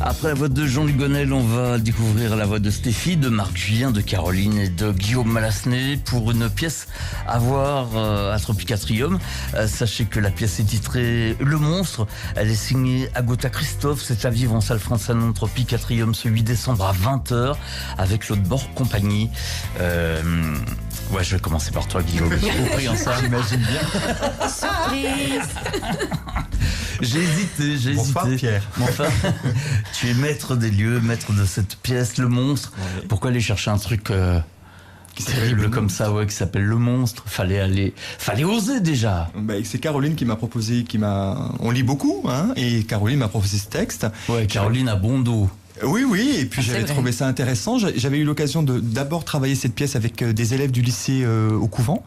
Après la voix de Jean-Luc Gonel, on va découvrir la voix de Stéphie, de Marc Julien, de Caroline et de Guillaume Malasné pour une pièce à voir à Tropicatrium. Sachez que la pièce est titrée Le Monstre. Elle est signée Agota Christophe. C'est à vivre en salle France-Sanon Tropicatrium ce 8 décembre à 20h avec l'autre bord compagnie. Ouais, je vais commencer par toi, Guillaume. Compris en ça, j'imagine bien. Surprise. J'ai hésité. Bonsoir, Pierre. Enfin, tu es maître des lieux, maître de cette pièce, Le Monstre. Ouais. Pourquoi aller chercher un truc terrible comme ça, ouais, qui s'appelle Le Monstre? Fallait oser déjà. Bah, c'est Caroline qui m'a proposé, on lit beaucoup, hein, et Caroline m'a proposé ce texte. Ouais, Caroline a bon dos. Oui, et puis C'est j'avais vrai. trouvé ça intéressant. J'avais eu l'occasion de d'abord travailler cette pièce avec des élèves du lycée au couvent,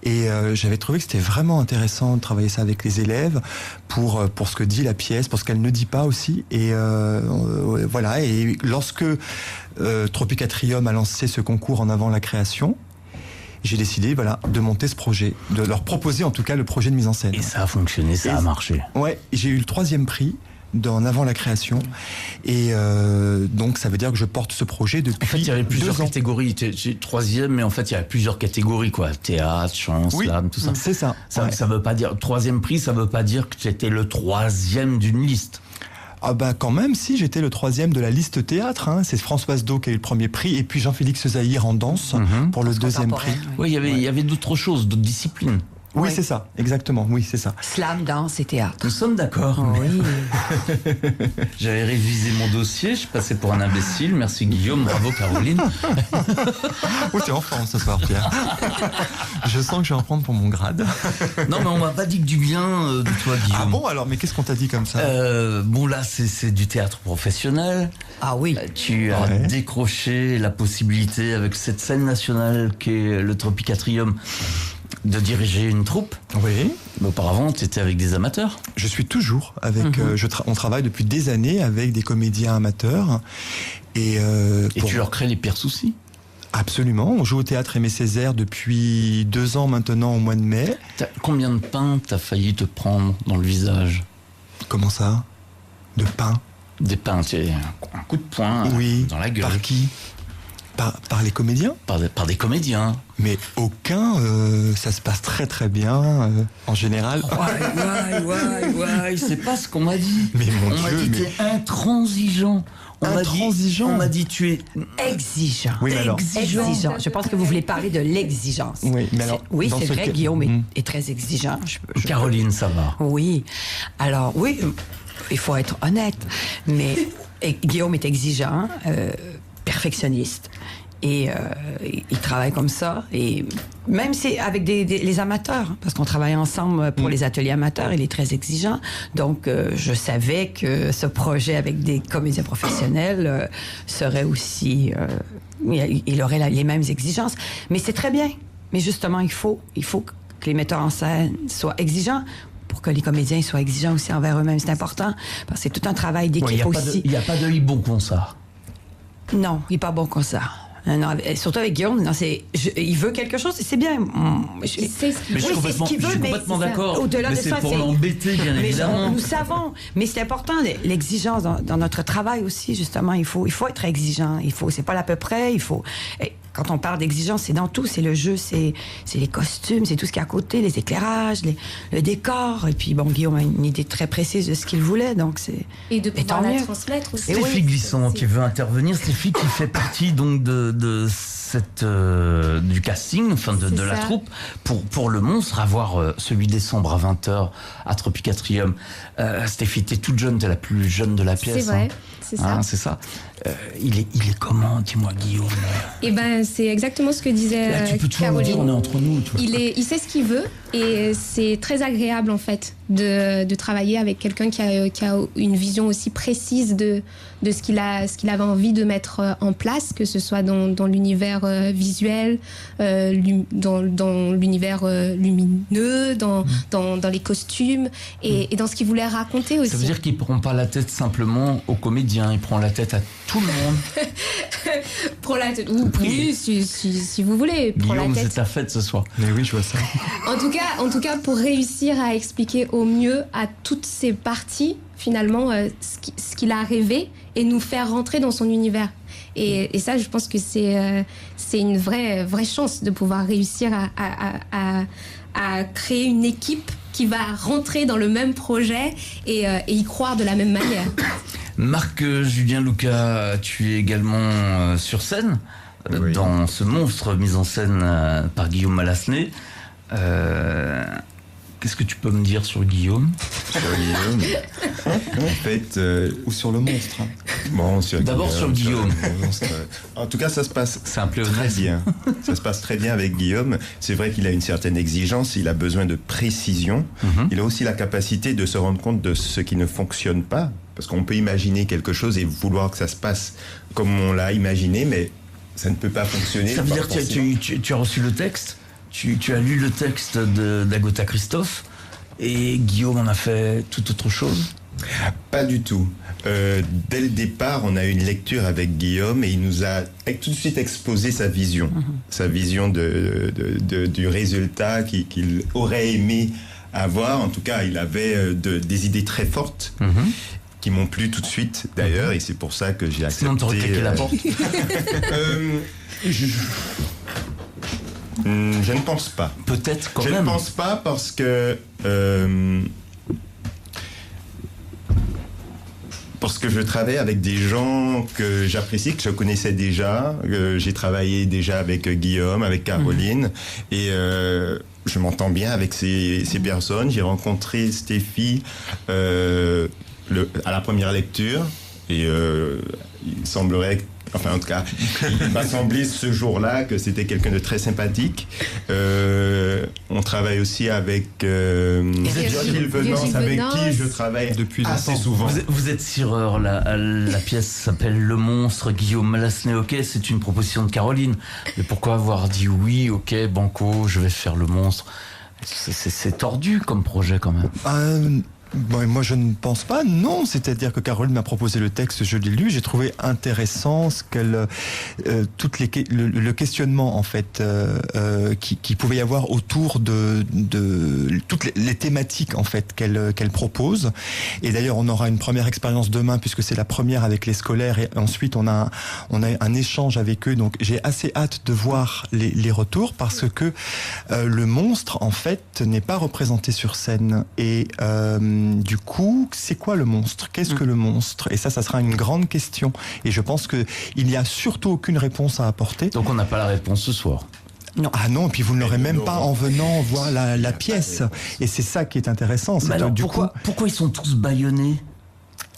et j'avais trouvé que c'était vraiment intéressant de travailler ça avec les élèves pour ce que dit la pièce, pour ce qu'elle ne dit pas aussi. Et voilà. Et lorsque Tropicatrium a lancé ce concours en avant la création, j'ai décidé, de monter ce projet, de leur proposer en tout cas le projet de mise en scène. Et ça a fonctionné, ça a marché. Ouais, j'ai eu le 3e prix d'en avant la création, et donc ça veut dire que je porte ce projet depuis 2 ans. En fait, il y avait plusieurs catégories. J'ai 3e, mais en fait, il y avait plusieurs catégories, quoi. Théâtre, chant, slam, tout ça. C'est ça. Ça veut pas dire 3e prix, ça veut pas dire que tu étais le 3e d'une liste. Ah bah quand même, si, j'étais le 3e de la liste théâtre, hein. C'est Françoise Do qui a eu le 1er prix, et puis Jean-Félix Zahir en danse pour le 2e prix. Oui, il y avait d'autres choses, d'autres disciplines. Oui, Ouais. c'est ça, exactement, oui, c'est ça. Slam, danse et théâtre. Nous sommes d'accord. Oui. J'avais révisé mon dossier, je passais pour un imbécile. Merci Guillaume, bravo Caroline. Oh, t'es en forme ce soir, Pierre. Je sens que je vais en prendre pour mon grade. Non, mais on m'a pas dit que du bien de toi, Guillaume. Ah bon, alors, mais qu'est-ce qu'on t'a dit comme ça? Bon, là, c'est du théâtre professionnel. Ah oui. Tu as Ouais. décroché la possibilité, avec cette scène nationale qu'est le Tropicatrium, de diriger une troupe. Oui. Mais auparavant, tu étais avec des amateurs. Je suis toujours avec. On travaille depuis des années avec des comédiens amateurs. Et Tu leur crées les pires soucis. Absolument. On joue au théâtre Aimé Césaire depuis 2 ans maintenant, au mois de mai. Combien de pain t'as failli te prendre dans le visage? Comment ça? De pain? Des pains, tu sais, un coup de poing Oui. dans la gueule. Par qui? Par les comédiens? Par des comédiens. Mais aucun. Ça se passe très très bien en général. Ouais, c'est pas ce qu'on m'a dit. Mais mon On m'a Dieu, dit mais- t'es intransigeant. Intransigeant. On m'a dit tu es Exigeant. Oui, mais alors. Exigeant. Je pense que vous voulez parler de l'exigence. Oui, mais alors, Oui, dans c'est ce vrai, cas- Guillaume est très exigeant. Caroline, ça va. Oui. Alors, oui, il faut être honnête. Mais Guillaume est exigeant, perfectionniste. Et il travaille comme ça. Et même si avec les amateurs, parce qu'on travaille ensemble pour les ateliers amateurs, il est très exigeant. Donc, je savais que ce projet avec des comédiens professionnels serait aussi... il aurait les mêmes exigences. Mais c'est très bien. Mais justement, il faut que les metteurs en scène soient exigeants pour que les comédiens soient exigeants aussi envers eux-mêmes. C'est important, parce que c'est tout un travail d'équipe aussi. Il n'y a pas de hibon comme ça. Non, il n'est pas bon comme ça. Non, surtout avec Guillaume, il veut quelque chose et c'est bien. Mais je suis complètement d'accord. Au-delà mais de c'est ça, pour l'embêter, bien mais évidemment. nous savons, mais c'est important l'exigence dans notre travail aussi. Justement, il faut être exigeant. C'est pas l'à peu près. Quand on parle d'exigence, c'est dans tout. C'est le jeu, c'est les costumes, c'est tout ce qui est à côté, les éclairages, le décor. Et puis, bon, Guillaume a une idée très précise de ce qu'il voulait, donc c'est... Et de pouvoir tant la mieux. transmettre aussi. Stéphie Glisson qui veut intervenir. Stéphie qui fait partie donc de cette du casting, enfin de la ça. troupe pour Le Monstre, à voir ce 8 décembre à 20h à Tropicatrium. Stéphie, t'es toute jeune, t'es la plus jeune de la pièce. C'est vrai, hein. c'est ça. C'est ça. Il est comment, dis-moi, Guillaume? Et ben, c'est exactement ce que disait Là, tu peux tout nous dire, on est entre nous. Tu vois. Il sait ce qu'il veut et c'est très agréable en fait de travailler avec quelqu'un qui a une vision aussi précise de ce qu'il avait envie de mettre en place, que ce soit dans l'univers visuel, dans l'univers lumineux, dans les costumes et dans ce qu'il voulait raconter aussi. Ça veut dire qu'il ne prend pas la tête simplement aux comédiens, il prend la tête à tout le monde. Prends la tête. Oui, si vous voulez. Prends Guillaume, la c'est tête. ta fête ce soir. Mais oui, je vois ça. En tout cas, pour réussir à expliquer au mieux à toutes ces parties, finalement ce qu'il a rêvé et nous faire rentrer dans son univers. Et ça, je pense que c'est une vraie chance de pouvoir réussir à créer une équipe qui va rentrer dans le même projet et y croire de la même manière. Marc Julien Lucas, tu es également sur scène, Oui. dans ce monstre mis en scène par Guillaume Mallasné. Qu'est-ce que tu peux me dire sur Guillaume? Sur Guillaume. En fait, Ou sur le monstre. bon, sur D'abord sur Guillaume. le monstre. En tout cas, ça se passe C'est un très pléonasme. bien. Ça se passe très bien avec Guillaume. C'est vrai qu'il a une certaine exigence, il a besoin de précision. Il a aussi la capacité de se rendre compte de ce qui ne fonctionne pas. Parce qu'on peut imaginer quelque chose et vouloir que ça se passe comme on l'a imaginé, mais ça ne peut pas fonctionner. Ça veut dire que forcément. tu as reçu le texte, tu as lu le texte d'Agota Christophe, et Guillaume en a fait tout autre chose? Pas du tout. Dès le départ, on a eu une lecture avec Guillaume et il nous a tout de suite exposé sa vision. Sa vision du résultat qu'il aurait aimé avoir. En tout cas, il avait des idées très fortes qui m'ont plu tout de suite, d'ailleurs, et c'est pour ça que j'ai accepté. Sinon, t'aurais claqué la porte. Je ne pense pas. Peut-être quand Je même. ne pense pas parce que je travaille avec des gens que j'apprécie, que je connaissais déjà. J'ai travaillé déjà avec Guillaume, avec Caroline, et je m'entends bien avec ces personnes. J'ai rencontré Stéphie à la première lecture, et il semblerait, enfin en tout cas, il m'a semblé ce jour-là que c'était quelqu'un de très sympathique. On travaille aussi avec Virgile Venance, avec qui je travaille Depuis assez longtemps. souvent. Vous êtes sireur, la pièce s'appelle Le Monstre, Guillaume Mallasné, ok, c'est une proposition de Caroline. Mais pourquoi avoir dit oui, ok, banco, je vais faire Le Monstre? C'est tordu comme projet quand même. Bon, moi je ne pense pas, non. C'est-à-dire que Caroline m'a proposé le texte, je l'ai lu, j'ai trouvé intéressant ce qu'elle, le questionnement en fait qui pouvait y avoir autour de toutes les thématiques en fait qu'elle propose. Et d'ailleurs on aura une première expérience demain puisque c'est la première avec les scolaires et ensuite on a un échange avec eux. Donc j'ai assez hâte de voir les retours parce que le monstre en fait n'est pas représenté sur scène et du coup, c'est quoi le monstre? Qu'est-ce que le monstre? Et ça sera une grande question. Et je pense qu'il n'y a surtout aucune réponse à apporter. Donc on n'a pas la réponse ce soir. Non. Ah non, et puis vous ne l'aurez nous même pas l'aurons. en venant voir la pièce. Et c'est ça qui est intéressant. c'est Mais que, alors du pourquoi ils sont tous bâillonnés?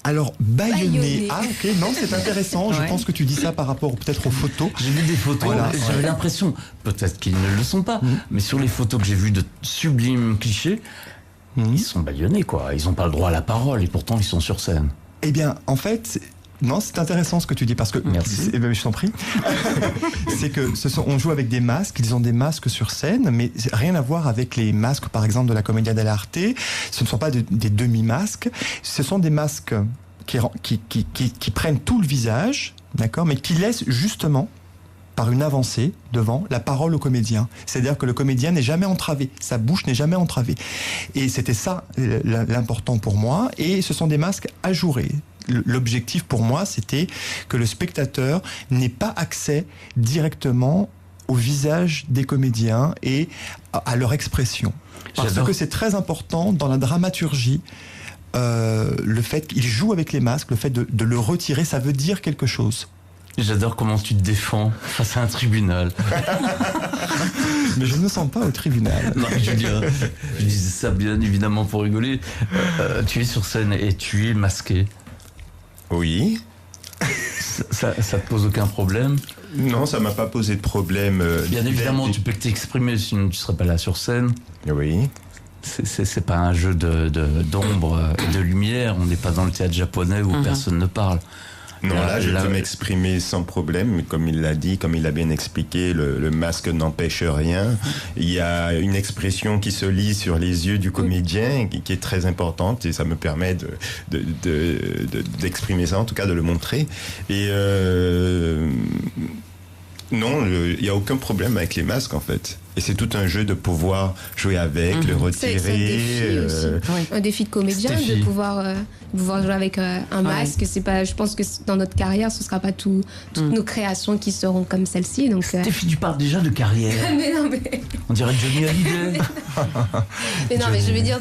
Alors, baïonné. Bâillonné. Ah, ok, non, c'est intéressant. Ouais. Je pense que tu dis ça par rapport peut-être aux photos. J'ai vu des photos, Voilà. et j'avais l'impression, peut-être qu'ils ne le sont pas, mais sur les photos que j'ai vues de sublimes clichés, ils sont bâillonnés, quoi. Ils n'ont pas le droit à la parole, et pourtant ils sont sur scène. Eh bien, en fait, non, c'est intéressant ce que tu dis parce que Merci. eh ben, je t'en prie. C'est que on joue avec des masques, ils ont des masques sur scène, mais rien à voir avec les masques, par exemple, de la Commedia dell'arte. Ce ne sont pas des demi-masques, ce sont des masques qui prennent tout le visage, d'accord, mais qui laissent justement par une avancée devant la parole au comédien. C'est-à-dire que le comédien n'est jamais entravé, sa bouche n'est jamais entravée. Et c'était ça l'important pour moi. Et ce sont des masques ajourés. L'objectif pour moi, c'était que le spectateur n'ait pas accès directement au visage des comédiens et à leur expression. Parce J'adore. que c'est très important dans la dramaturgie. Le fait qu'il joue avec les masques, le fait de le retirer, ça veut dire quelque chose. J'adore comment tu te défends face à un tribunal. Mais je ne me sens pas au tribunal. Non, je disais ça bien évidemment pour rigoler. Tu es sur scène et tu es masqué. Oui. Ça te pose aucun problème? Non, ça m'a pas posé de problème. Bien évidemment, tu peux t'exprimer, sinon tu serais pas là sur scène. Oui. C'est pas un jeu d'ombre et de lumière. On n'est pas dans le théâtre japonais où personne ne parle. Non, là, je Là, peux m'exprimer sans problème, mais comme il l'a dit, comme il l'a bien expliqué, le masque n'empêche rien. Il y a une expression qui se lit sur les yeux du comédien qui est très importante et ça me permet d'exprimer ça, en tout cas de le montrer. Et non, il n'y a aucun problème avec les masques, en fait. Et c'est tout un jeu de pouvoir jouer avec, le retirer. C'est un défi aussi. Un défi de comédien, Stéphie. de pouvoir jouer avec un masque. C'est pas, je pense que dans notre carrière, ce sera pas toutes nos créations qui seront comme celle-ci. Donc, Stéphie, tu parles déjà de carrière. mais non, mais... On dirait Johnny Hallyday. Mais non, mais je veux dire,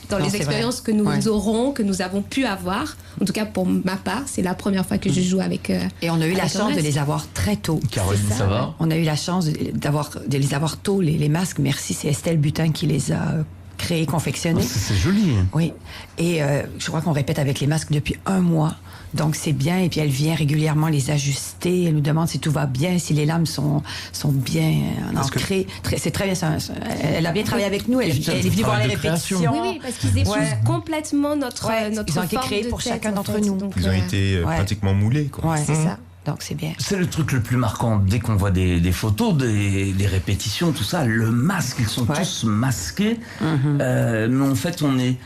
dans les expériences que nous aurons, que nous avons pu avoir, en tout cas pour ma part, c'est la première fois que je joue avec. Et on a eu la avec un chance de masque. les avoir très tôt. Caroline, C'est ça, ça va? On a eu la chance de les avoir tôt, les masques. Merci, c'est Estelle Butin qui les a créés, confectionnés. C'est joli. Oui. Et je crois qu'on répète avec les masques depuis 1 mois. Donc, c'est bien. Et puis, elle vient régulièrement les ajuster. Elle nous demande si tout va bien, si les lames sont bien ancrées. C'est très bien. Elle a bien travaillé avec nous. Elle est venue voir les répétitions. Oui, parce qu'ils épousent complètement notre ils ont été forme créés de pour tête, chacun en d'entre fait. nous. Donc, Ils ont été pratiquement moulés, quoi. Ouais. c'est ça. Donc, c'est bien. C'est le truc le plus marquant dès qu'on voit des photos, des répétitions, tout ça. Le masque, ils sont tous masqués. Mais en fait, on est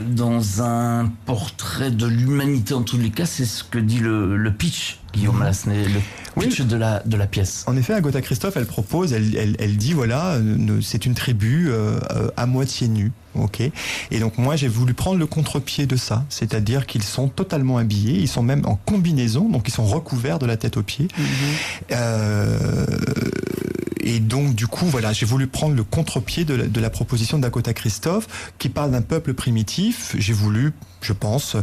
dans un portrait de l'humanité en tous les cas. C'est ce que dit le pitch, Guillaume Mallasnet, le pitch de la pièce. En effet, Agatha Christophe, elle propose, elle dit voilà, c'est une tribu à moitié nue. Ok. Et donc moi j'ai voulu prendre le contre-pied de ça, c'est-à-dire qu'ils sont totalement habillés, ils sont même en combinaison, donc ils sont recouverts de la tête aux pieds. Et donc du coup voilà, j'ai voulu prendre le contre-pied de la proposition d'Agatha Christophe qui parle d'un peuple primitif. J'ai voulu, je pense,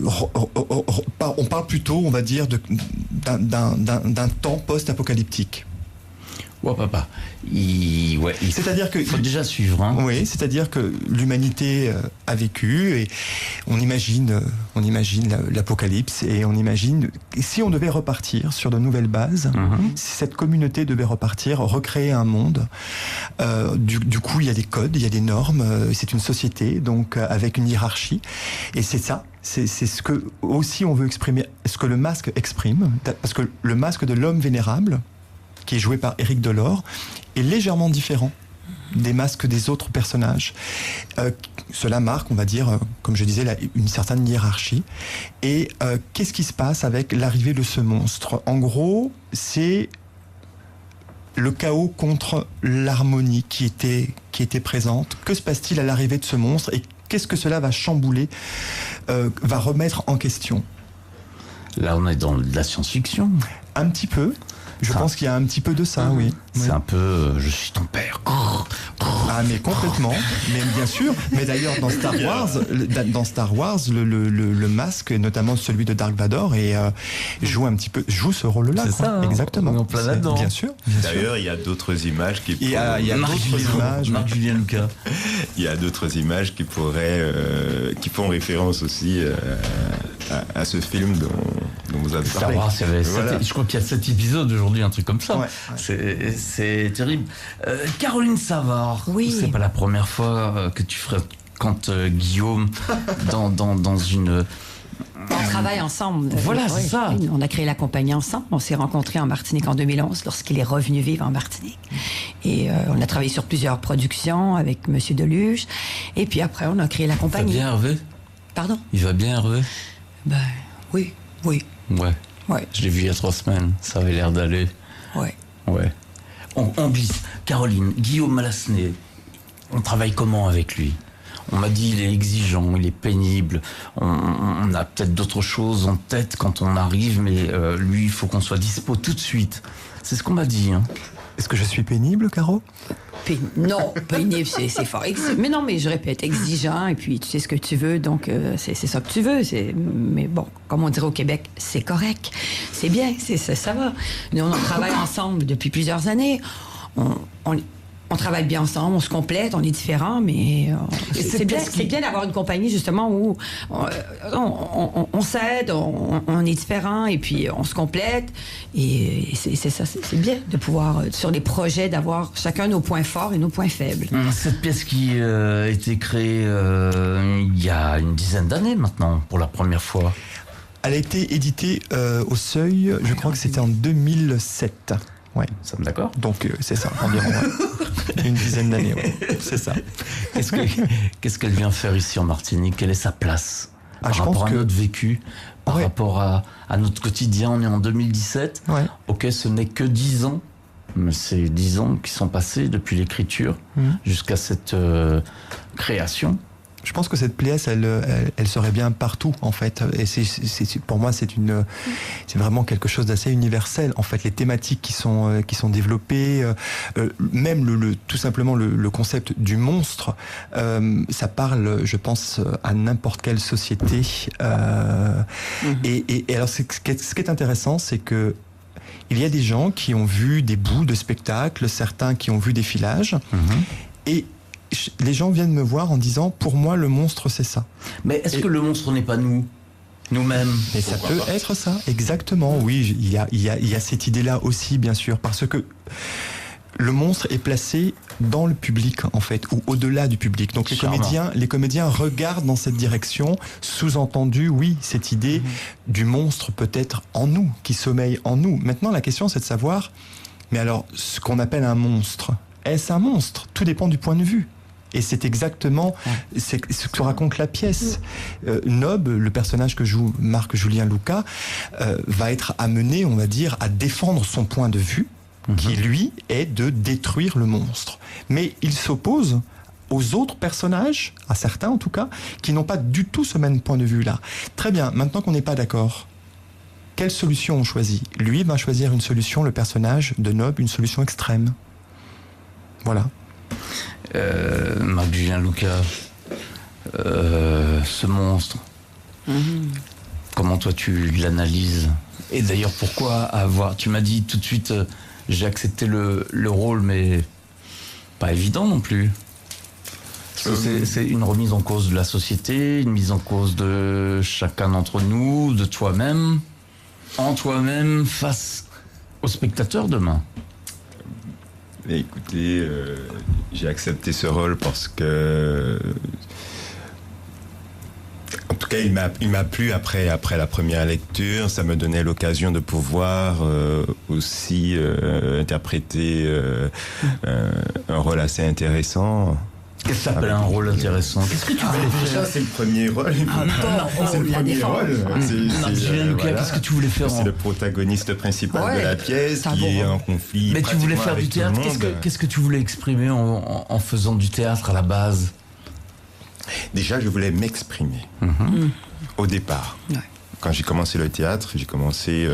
on parle plutôt, on va dire, d'un temps post-apocalyptique. Ouais, papa. C'est-à-dire que faut déjà suivre. Hein. Oui, c'est-à-dire que l'humanité a vécu et on imagine l'apocalypse et on imagine si on devait repartir sur de nouvelles bases, si cette communauté devait repartir, recréer un monde. Du coup, il y a des codes, il y a des normes. C'est une société, donc avec une hiérarchie. Et c'est ça. C'est ce que aussi on veut exprimer, ce que le masque exprime, parce que le masque de l'homme vénérable, qui est joué par Éric Delors, est légèrement différent des masques des autres personnages. Cela marque, on va dire, comme je disais, une certaine hiérarchie. Et qu'est-ce qui se passe avec l'arrivée de ce monstre ? En gros, c'est le chaos contre l'harmonie qui était présente. Que se passe-t-il à l'arrivée de ce monstre et qu'est-ce que cela va chambouler, va remettre en question ? Là, on est dans de la science-fiction. Un petit peu. Je pense qu'il y a un petit peu de ça, oui. C'est un peu je suis ton père. Ah, mais complètement. Mais bien sûr. Mais d'ailleurs, dans Star Wars, le masque, notamment celui de Dark Vador, joue ce rôle-là. C'est ça, hein. Exactement. On est en plein là-dedans. Bien sûr. D'ailleurs, il y a d'autres images qui Il y a d'autres images. Marc-Julien Lucas. Il y a d'autres images qui font référence aussi à ce film dont vous avez Star parlé. Wars, il y avait Voilà. je crois qu'il y a 7 épisodes aujourd'hui, un truc comme ça. Ouais. C'est terrible. Caroline Savard, Oui. c'est pas la première fois que tu fréquentes Guillaume dans une... On travaille ensemble. Voilà, c'est ça. Oui, on a créé la compagnie ensemble. On s'est rencontrés en Martinique en 2011 lorsqu'il est revenu vivre en Martinique. Et on a travaillé sur plusieurs productions avec Monsieur Deluge. Et puis après, on a créé la Il va compagnie. bien, Hervé? Pardon? Il va bien, Hervé? Ben, oui. Ouais. Je l'ai vu il y a 3 semaines. Ça avait l'air d'aller. Ouais. Ouais. On glisse. Caroline, Guillaume Mallasnet, on travaille comment avec lui ? On m'a dit il est exigeant, il est pénible. On a peut-être d'autres choses en tête quand on arrive, mais lui, il faut qu'on soit dispo tout de suite. C'est ce qu'on m'a dit. Hein. Est-ce que je suis pénible, Caro ? Non, pénible, c'est fort. Mais non, mais je répète, exigeant, et puis tu sais ce que tu veux, donc c'est ça que tu veux. Mais bon, comme on dirait au Québec, c'est correct. C'est bien, ça va. Nous, on travaille ensemble depuis plusieurs années. On travaille bien ensemble, on se complète, on est différents, mais c'est bien d'avoir une compagnie justement où on s'aide, on est différents et puis on se complète. Et c'est ça, c'est bien de pouvoir, sur les projets, d'avoir chacun nos points forts et nos points faibles. Cette pièce qui a été créée il y a une dizaine d'années maintenant, pour la première fois. Elle a été éditée au Seuil, je crois que c'était en 2007. Ouais. Nous sommes d'accord ? Donc c'est ça, environ. Une dizaine d'années, ouais. C'est ça. Qu'est-ce qu'elle vient faire ici en Martinique ? Quelle est sa place par rapport à notre vécu, par rapport à notre quotidien ? On est en 2017. Ouais. Ok, ce n'est que 10 ans C'est 10 ans qui sont passés depuis l'écriture jusqu'à cette création. Je pense que cette pièce, elle serait bien partout, en fait. Et pour moi, c'est vraiment quelque chose d'assez universel. En fait, les thématiques qui sont développées, même tout simplement le concept du monstre, ça parle, je pense, à n'importe quelle société. Et alors, ce qui est intéressant, c'est que il y a des gens qui ont vu des bouts de spectacles, certains qui ont vu des filages, et les gens viennent me voir en disant, pour moi, le monstre, c'est ça. Mais est-ce que le monstre n'est pas nous-mêmes? Et ça peut être ça, exactement. Oui, il y a cette idée-là aussi, bien sûr, parce que le monstre est placé dans le public, en fait, ou au-delà du public. Donc les comédiens regardent dans cette direction, sous-entendu, oui, cette idée du monstre peut être en nous, qui sommeille en nous. Maintenant, la question, c'est de savoir, mais alors, ce qu'on appelle un monstre, est-ce un monstre? Tout dépend du point de vue. Et c'est exactement ce que raconte la pièce. Nob, le personnage que joue Marc-Julien Lucas, va être amené, on va dire, à défendre son point de vue, qui lui est de détruire le monstre. Mais il s'oppose aux autres personnages, à certains en tout cas, qui n'ont pas du tout ce même point de vue-là. Très bien, maintenant qu'on n'est pas d'accord, quelle solution on choisit? Lui va choisir une solution, le personnage de Nob, une solution extrême. Voilà. Marc-Julien Lucas, ce monstre, comment toi tu l'analyses? Et d'ailleurs, pourquoi tu m'as dit tout de suite, j'ai accepté le rôle, mais pas évident non plus. C'est une remise en cause de la société, une mise en cause de chacun d'entre nous, de toi-même, en toi-même, face aux spectateurs demain. Écoutez, j'ai accepté ce rôle parce que, en tout cas, il m'a plu après la première lecture. Ça me donnait l'occasion de pouvoir aussi interpréter un rôle assez intéressant. Qu'est-ce que ça s'appelle un rôle intéressant? Qu'est-ce que tu voulais faire? Déjà, c'est le premier rôle. C'est le premier rôle. Qu'est-ce que tu voulais faire? C'est le protagoniste principal de la pièce qui est en conflit. Mais tu voulais faire du théâtre. Qu'est-ce que tu voulais exprimer en faisant du théâtre à la base? Déjà, je voulais m'exprimer au départ. Ouais. Quand j'ai commencé le théâtre, j'ai commencé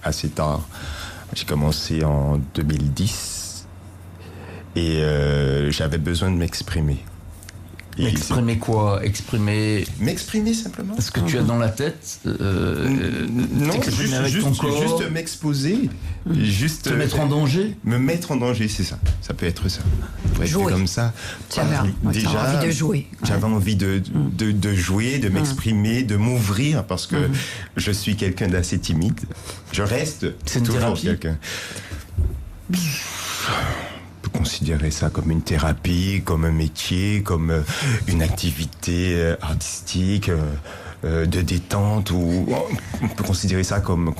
assez tard. J'ai commencé en 2010. Et j'avais besoin de m'exprimer. Exprimer quoi? M'exprimer simplement. Ce que tu as dans la tête? Non, juste m'exposer. Juste te mettre en danger? Me mettre en danger, c'est ça. Ça peut être ça. Pour être comme ça. Déjà, envie de jouer. J'avais envie de jouer, de m'exprimer, de m'ouvrir, parce que je suis quelqu'un d'assez timide. Je reste toujours quelqu'un. Considérer ça comme une thérapie, comme un métier, comme une activité artistique, de détente, ou on peut considérer ça comme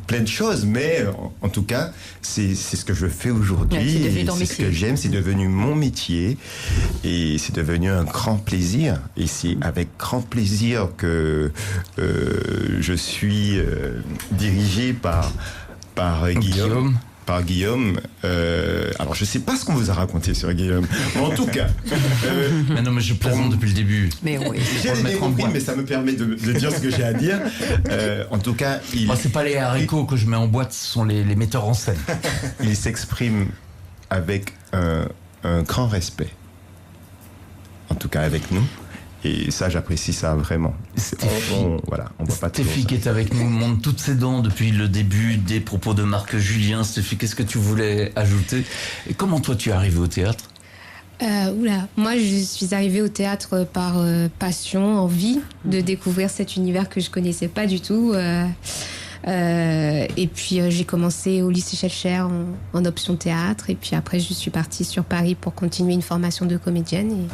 plein de choses, mais en tout cas, c'est ce que je fais aujourd'hui, c'est ce que j'aime, c'est devenu mon métier, et c'est devenu un grand plaisir, et c'est avec grand plaisir que je suis dirigé par Guillaume. Par Guillaume. Alors, je ne sais pas ce qu'on vous a raconté sur Guillaume. Mais en tout cas... mais non, mais je plaisante depuis le début. Mais oui. J'ai bien compris, mais ça me permet de dire ce que j'ai à dire. En tout cas, c'est pas les haricots que je mets en boîte, ce sont les metteurs en scène. Il s'exprime avec un grand respect. En tout cas, avec nous. Et ça, j'apprécie ça vraiment. On voit pas Stéphie qui est avec nous montre toutes ses dents depuis le début des propos de Marc-Julien. Stéphie, qu'est-ce que tu voulais ajouter? Et comment toi tu es arrivée au théâtre? Moi je suis arrivée au théâtre par passion, envie de découvrir cet univers que je connaissais pas du tout. Et puis j'ai commencé au lycée Schellcher en option théâtre, et puis après je suis partie sur Paris pour continuer une formation de comédienne,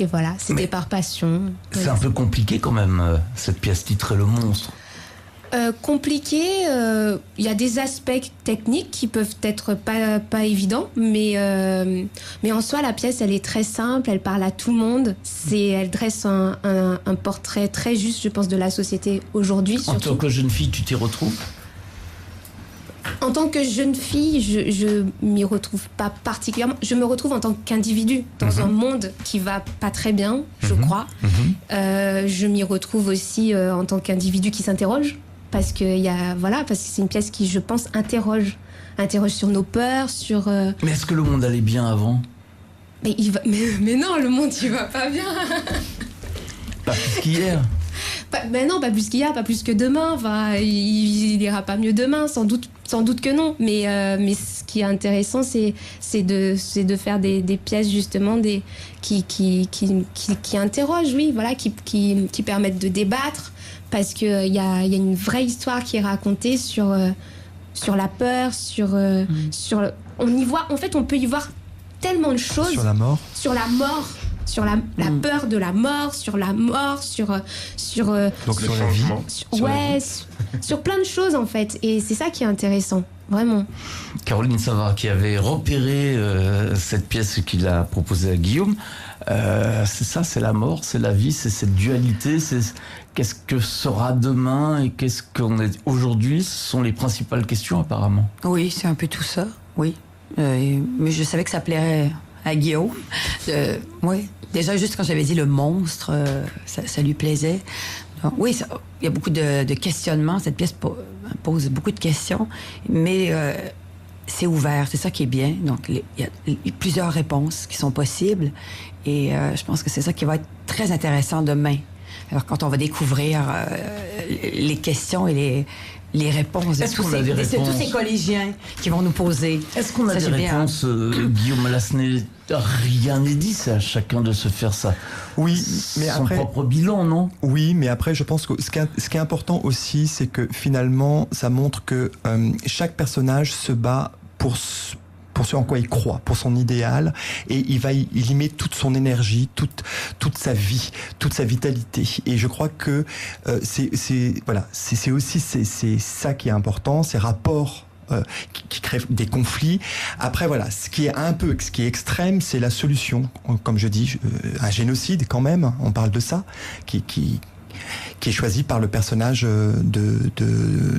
et voilà, c'était par passion. C'est un peu compliqué quand même, cette pièce titrée Le Monstre. Compliqué, il y a des aspects techniques qui peuvent être pas évidents, mais en soi la pièce elle est très simple, elle parle à tout le monde, elle dresse un portrait très juste, je pense, de la société aujourd'hui. En tant que jeune fille, tu t'y retrouves? En tant que jeune fille, je m'y retrouve pas particulièrement. Je me retrouve en tant qu'individu dans un monde qui va pas très bien, je crois. Je m'y retrouve aussi en tant qu'individu qui s'interroge parce que c'est une pièce qui, je pense, interroge sur nos peurs, sur. Mais est-ce que le monde allait bien avant? Mais non, le monde il va pas bien. Pas plus qu'hier. Mais non, pas plus qu'hier, pas plus que demain. Enfin, il ira pas mieux demain, sans doute que non. Mais ce qui est intéressant, c'est de faire des pièces justement qui interrogent, oui, voilà, qui permettent de débattre, parce que il y a une vraie histoire qui est racontée sur la peur, sur on y voit, en fait, on peut y voir tellement de choses. Sur la mort. Sur la mort. Sur la peur de la mort, sur la mort, sur donc sur la vie, sur plein de choses en fait, et c'est ça qui est intéressant, vraiment. Caroline Savard, qui avait repéré cette pièce qu'il a proposée à Guillaume, c'est ça, c'est la mort, c'est la vie, c'est cette dualité, c'est qu'est-ce que sera demain et qu'est-ce qu'on est aujourd'hui, ce sont les principales questions apparemment. Oui, c'est un peu tout ça, oui. Mais je savais que ça plairait à Guillaume. Oui, déjà juste quand j'avais dit le monstre, ça lui plaisait. Donc, oui, il y a beaucoup de questionnements. Cette pièce pose beaucoup de questions, mais c'est ouvert. C'est ça qui est bien. Donc, il y a plusieurs réponses qui sont possibles, et je pense que c'est ça qui va être très intéressant demain. Alors, quand on va découvrir les questions et les réponses de tous ces collégiens qui vont nous poser. Est-ce qu'on a des réponses, Guillaume Mallasnet? Rien n'est dit, c'est à chacun de se faire ça. Oui, mais son après, propre bilan, non? Oui, mais après, je pense que ce qui est important aussi, c'est que finalement, ça montre que chaque personnage se bat pour ce en quoi il croit, pour son idéal, et il y met toute son énergie, toute sa vie, toute sa vitalité. Et je crois que c'est aussi ça qui est important, ces rapports qui créent des conflits. Après, voilà, ce qui est extrême, c'est la solution. Comme je dis, un génocide quand même, on parle de ça, qui est choisi par le personnage de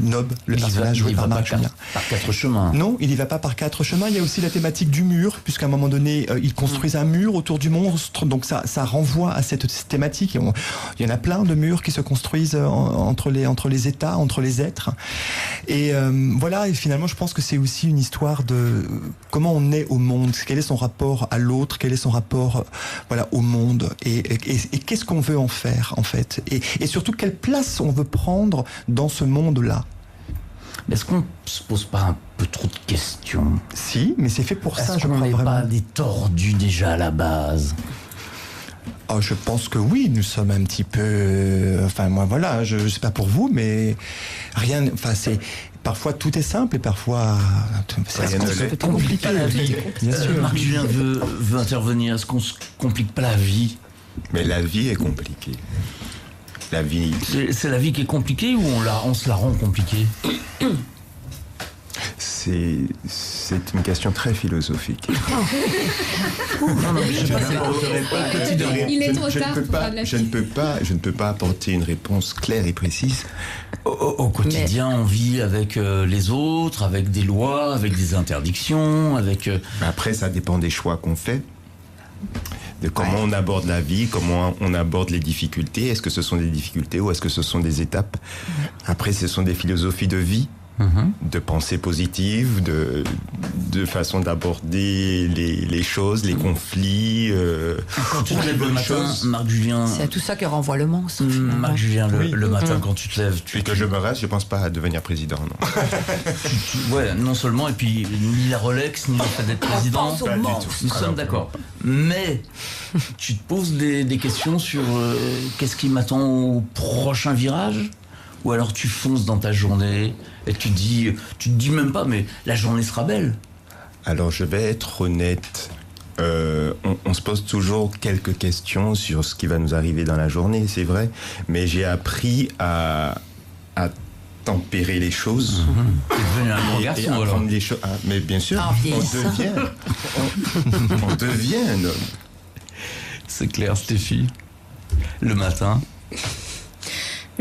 Nob, le personnage joué par Marc Julien. Par 4 chemins. Non, il n'y va pas par 4 chemins. Il y a aussi la thématique du mur, puisqu'à un moment donné, ils construisent un mur autour du monstre. Donc ça renvoie à cette thématique. Il y en a plein de murs qui se construisent entre les États, entre les êtres. Et voilà, et finalement, je pense que c'est aussi une histoire de comment on est au monde, quel est son rapport à l'autre, quel est son rapport au monde, et qu'est-ce qu'on veut en faire, en fait. Et surtout, quelle place on veut prendre dans ce monde-là. Mais est-ce qu'on se pose pas un peu trop de questions? Si, mais c'est fait pour ça, je crois vraiment. Est-ce qu'on n'est pas vraiment. des tordus déjà à la base? Oh, je pense que oui, nous sommes un petit peu... Enfin, moi, voilà, je sais pas pour vous, mais rien... Enfin, c'est... Parfois, tout est simple, et parfois... C'est compliqué la vie. Bien sûr. Marc Julien veut intervenir. Est-ce qu'on se complique pas la vie? Mais la vie est compliquée. La vie... C'est la vie qui est compliquée, ou on se la rend compliquée? C'est une question très philosophique. Il est trop tard pour faire de la Je ne peux pas apporter une réponse claire et précise. Au quotidien, on vit avec les autres, avec des lois, avec des interdictions, avec... Après, ça dépend des choix qu'on fait, de comment on aborde la vie, comment on aborde les difficultés. Est-ce que ce sont des difficultés ou est-ce que ce sont des étapes? Après, ce sont des philosophies de vie, de pensée positive, de façon d'aborder les choses, les conflits. Quand tu te lèves le matin, Marc Julien... C'est à tout ça que renvoie le monstre. Marc Julien, le matin, quand tu te lèves... Et que je me reste, je pense pas à devenir président, non. Ouais, non seulement, et puis ni la Rolex, ni le fait d'être président. Pas du tout. Nous sommes d'accord. Mais tu te poses des questions sur qu'est-ce qui m'attend au prochain virage? Ou alors tu fonces dans ta journée et tu te dis même pas, mais la journée sera belle. Alors je vais être honnête. On se pose toujours quelques questions sur ce qui va nous arriver dans la journée, c'est vrai. Mais j'ai appris à tempérer les choses. T'es devenu un grand garçon, et alors. apprendre les choses. Ah, mais bien sûr, on devient un homme. C'est clair, Stéphie. Le matin.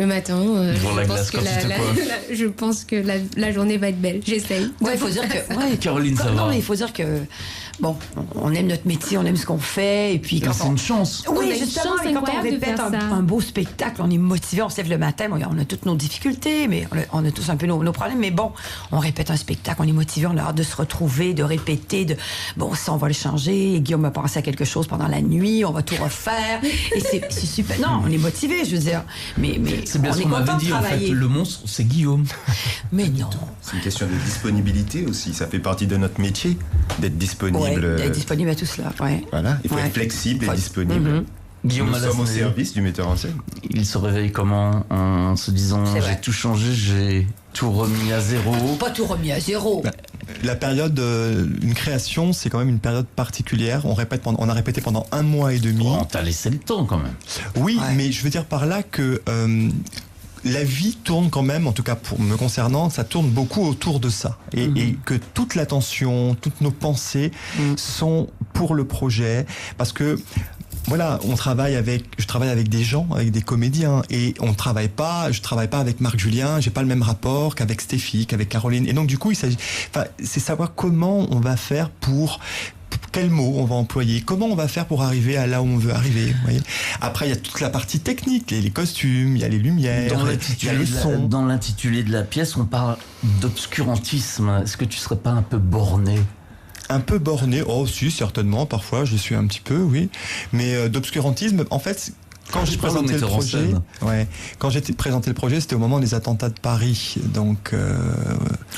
Le matin, Devant la glace quand tu te coiffes. je pense que la journée va être belle. J'essaye. Ouais, il faut dire que. Ouais, Caroline, ça non, va. mais il faut dire que. Bon, on aime notre métier, on aime ce qu'on fait, et puis quand C'est une chance. Oui, On a une justement, chance mais quand on incroyable de répète faire ça. un beau spectacle, on est motivé, on se lève le matin, bon, on a toutes nos difficultés, mais on a tous un peu nos problèmes, mais bon, on répète un spectacle, on est motivé, on a hâte de se retrouver, de répéter, bon, ça, on va le changer, et Guillaume a pensé à quelque chose pendant la nuit, on va tout refaire, et c'est super. Non, on est motivé, je veux dire, mais C'est bien on ce est qu'on content m'avait de dit, en fait. travailler. Le monstre, c'est Guillaume. Mais non. C'est une question de disponibilité aussi. Ça fait partie de notre métier d'être disponible. Ouais, d'être disponible à tout cela, ouais. Voilà, il faut Ouais. être flexible Faut et être- disponible. Guillaume Nous sommes au Malasné, service du metteur en scène. il se réveille comment en se disant C'est j'ai vrai. tout changé, j'ai tout remis à zéro. Pas tout remis à zéro. La période, une création, c'est quand même une période particulière. On a répété pendant 1 mois et demi. On t'a laissé le temps quand même. Oui, Ouais. mais je veux dire par là que la vie tourne quand même, en tout cas pour me concernant, ça tourne beaucoup autour de ça. Et que toute l'attention, toutes nos pensées sont pour le projet. Parce que, voilà, je travaille avec des gens, avec des comédiens, et je travaille pas avec Marc Julien, j'ai pas le même rapport qu'avec Stéphie, qu'avec Caroline. Et donc, du coup, c'est savoir comment on va faire pour quels mots on va employer, comment on va faire pour arriver à là où on veut arriver. Vous voyez. Après, il y a toute la partie technique, les costumes, il y a les lumières, il y a le son. Dans l'intitulé de la pièce, on parle d'obscurantisme. Est-ce que tu serais pas un peu borné? Un peu borné, oh si, certainement, parfois je suis un petit peu, oui. Mais d'obscurantisme, en fait, quand j'ai parle au présenté le metteur en projet, scène. quand j'ai présenté le projet, c'était au moment des attentats de Paris. Donc,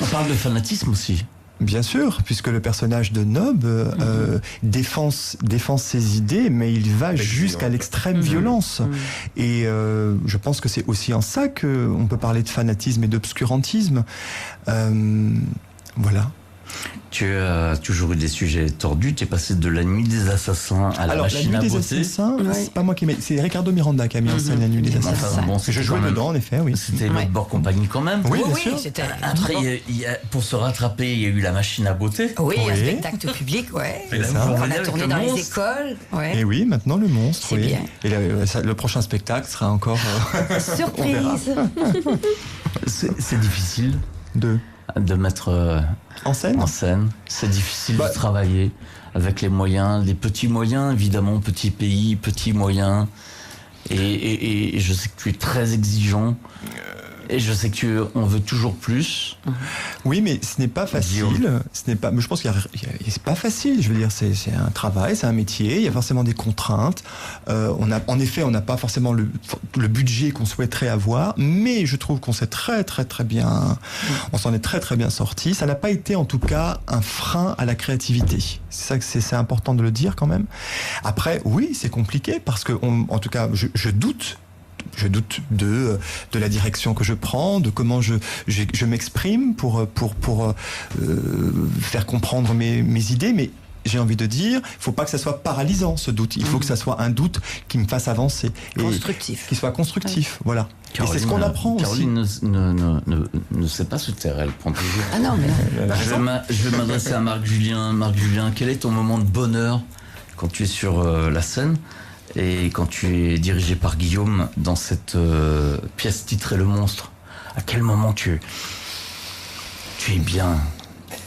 On parle de fanatisme aussi. bien sûr, puisque le personnage de Nob défend ses idées, mais il va jusqu'à l'extrême violence. Et je pense que c'est aussi en ça qu'on peut parler de fanatisme et d'obscurantisme. Voilà. Tu as toujours eu des sujets tordus. Tu es passé de la nuit des assassins à la Alors, machine la à nuit des beauté. assassins, Ouais. c'est pas moi qui c'est Ricardo Miranda qui a mis en scène la nuit des assassins. Enfin, bon, c'était Je jouais quand même- dedans, en effet, oui. C'était Ouais. notre bord compagnie quand même. Oui, bien sûr. c'était. Après, pour se rattraper, il y a eu la machine à beauté. Oui, un Oui. spectacle tout public, ouais. Et là, ça. vous On revenez a avec tourné le dans les monstre. écoles, ouais. Et oui, maintenant le monstre. C'est oui. bien. Et le prochain spectacle sera encore Surprise. C'est difficile de mettre en scène. en scène. C'est difficile Bah. de travailler avec les moyens, les petits moyens, évidemment, petit pays, petits moyens. Et je sais que tu es très exigeant. Et je sais que on veut toujours plus. Oui, mais ce n'est pas facile. Guillaume. Mais je pense c'est pas facile. Je veux dire, c'est un travail, c'est un métier. Il y a forcément des contraintes. En effet, on n'a pas forcément le budget qu'on souhaiterait avoir, mais je trouve qu'on s'est très bien. On s'en est très bien sorti. Ça n'a pas été, en tout cas, un frein à la créativité. C'est ça que c'est important de le dire quand même. Après, oui, c'est compliqué parce que, en tout cas, je doute. Je doute de la direction que je prends, de comment je m'exprime pour faire comprendre mes idées, mais j'ai envie de dire, il faut pas que ça soit paralysant ce doute. Il faut que ça soit un doute qui me fasse avancer. Constructif. Qui soit constructif, voilà. Et c'est ce Caroline, qu'on apprend aussi. Caroline ne sait pas se taire, elle prend toujours. Ah non, mais non. Je vais m'adresser à Marc Julien. Marc Julien, quel est ton moment de bonheur quand tu es sur la scène et quand tu es dirigé par Guillaume dans cette pièce titrée Le Monstre? À quel moment tu es bien?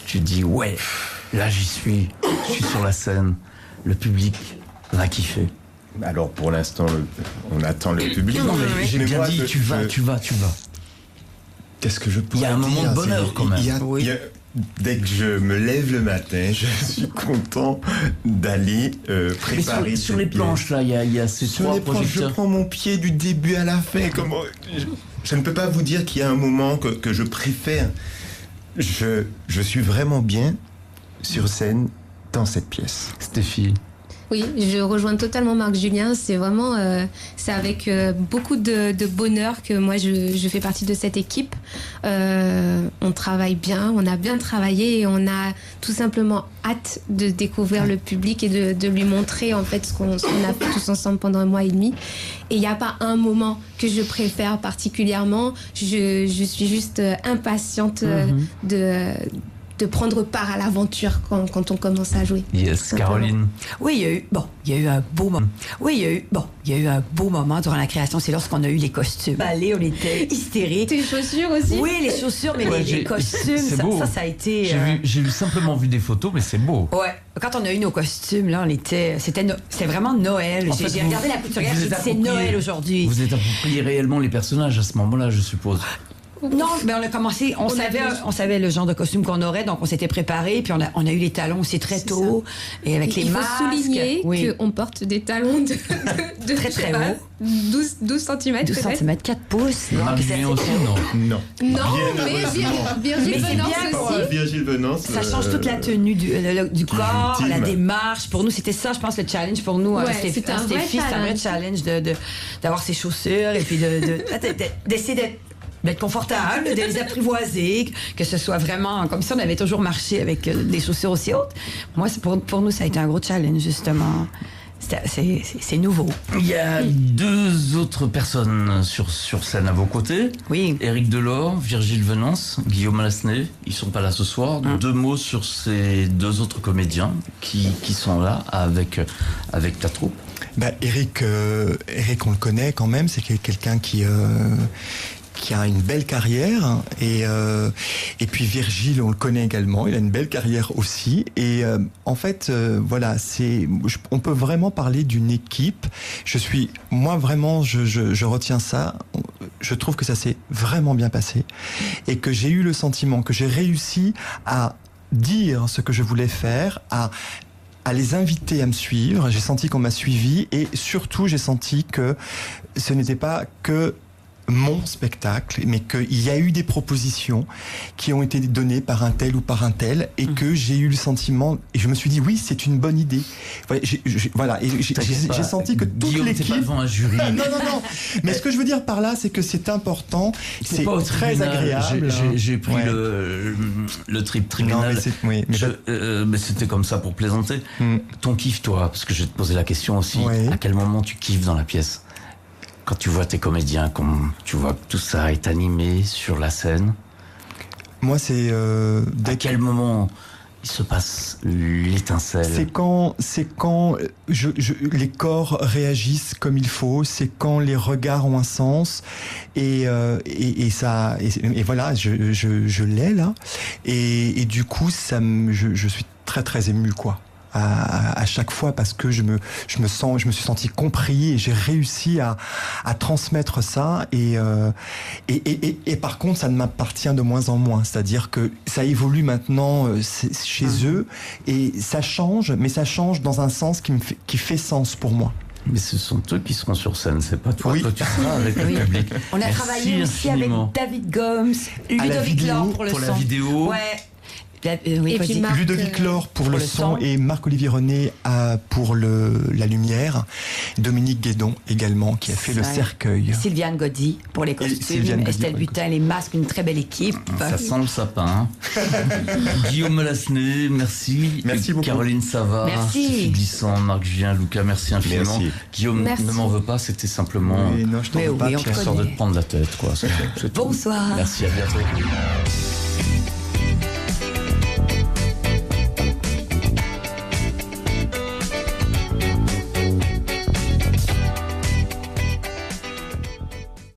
Tu dis ouais, là j'y suis, je suis sur la scène, le public va kiffer. Alors pour l'instant, on attend le public. Non mais j'ai Mais bien moi, dit, tu vas. Qu'est-ce que je pourrais Il y a un moment dire, de bonheur, c'est- quand même. Dès que je me lève le matin, je suis content d'aller Mais préparer sur les cette planches là, il y a ces Sur trois les planches, je projecteurs. prends mon pied du début à la fin. Je ne peux pas vous dire qu'il y a un moment que je préfère. Je suis vraiment bien sur scène dans cette pièce. Stéphie. Oui, je rejoins totalement Marc Julien. C'est vraiment, c'est avec beaucoup de bonheur que moi je fais partie de cette équipe. On travaille bien, on a bien travaillé et on a tout simplement hâte de découvrir le public et de lui montrer en fait ce qu'on a fait tous ensemble pendant 1 mois et demi. Et il n'y a pas un moment que je préfère particulièrement. Je suis juste impatiente de prendre part à l'aventure quand on commence à jouer. Yes, Caroline. Oui, il y a eu un beau moment. Oui, il y a eu un beau moment durant la création. C'est lorsqu'on a eu les costumes. Allez, on était hystériques. Tes chaussures aussi? Oui, les chaussures, mais les costumes, c'est beau. ça a été... J'ai simplement vu des photos, mais c'est beau. Ouais, quand on a eu nos costumes, là, c'était vraiment Noël. J'ai regardé la couturière, j'ai dit, c'est Noël aujourd'hui. Vous êtes approprié réellement les personnages à ce moment-là, je suppose. Non, mais on a commencé, on savait le genre de costume qu'on aurait, donc on s'était préparé, puis on a eu les talons aussi très tôt, et avec les masques. Il faut souligner qu'on porte des talons de très très haut. 12 cm. 12 cm, 4 pouces. Marc-Julien aussi, non. Non, mais Virgile Venance aussi. Virgile Venance. Ça change toute la tenue du corps, la démarche. Pour nous, c'était ça, je pense, le challenge pour nous. C'était un vrai challenge d'avoir ces chaussures et puis d'essayer d'être confortable, de les apprivoiser, que ce soit vraiment comme si on avait toujours marché avec des chaussures aussi hautes. Moi, pour nous, ça a été un gros challenge, justement. C'est nouveau. Il y a 2 autres personnes sur scène à vos côtés. Oui. Éric Delort, Virgile Venance, Guillaume Lassenet. Ils sont pas là ce soir. 2 mots sur ces 2 autres comédiens qui sont là avec ta troupe. Éric, on le connaît quand même. C'est quelqu'un qui a une belle carrière et puis Virgile, on le connaît également, il a une belle carrière aussi et en fait voilà, on peut vraiment parler d'une équipe. Moi vraiment je retiens ça, je trouve que ça s'est vraiment bien passé et que j'ai eu le sentiment que j'ai réussi à dire ce que je voulais faire, à les inviter à me suivre. J'ai senti qu'on m'a suivi et surtout j'ai senti que ce n'était pas que mon spectacle, mais qu'il y a eu des propositions qui ont été données par un tel ou par un tel et que j'ai eu le sentiment et je me suis dit oui, c'est une bonne idée. Voilà, et j'ai senti que toute l'équipe... pas devant un jury. Non. Mais ce que je veux dire par là, c'est que c'est important, c'est pas très agréable. J'ai pris le trip tribunal. Mais c'était comme ça pour plaisanter. Ton kiff, toi, parce que je vais te poser la question aussi, à quel moment tu kiffes dans la pièce ? Quand tu vois tes comédiens, tu vois que tout ça est animé sur la scène. Moi, c'est... à quel moment il se passe l'étincelle? C'est quand les corps réagissent comme il faut, c'est quand les regards ont un sens, et voilà, je l'ai là, et du coup, je suis très très ému, quoi. À chaque fois parce que je me suis senti compris et j'ai réussi à transmettre ça et par contre ça ne m'appartient de moins en moins, c'est-à-dire que ça évolue maintenant chez eux et ça change, mais ça change dans un sens qui fait sens pour moi. Mais ce sont eux qui seront sur scène, c'est pas toi. Toi, tu seras avec le public. On a travaillé aussi avec David Gomes, Ludovic Laure pour la vidéo. Ouais. Et puis Ludovic Laure pour le son et Marc-Olivier René pour la lumière. Dominique Guédon également qui a fait le cercueil. Sylviane Gaudy pour les costumes. Estelle Butin, les masques, une très belle équipe. Ça sent le sapin. Guillaume Lassenet, merci. Merci beaucoup. Caroline Savard, Stéphie Glissant, Marc-Julien, Lucas, merci infiniment. Merci. Guillaume, ne m'en veux pas, c'était simplement non, je t'en veux pas, histoire de te prendre la tête, quoi. Bonsoir. Merci, à bientôt.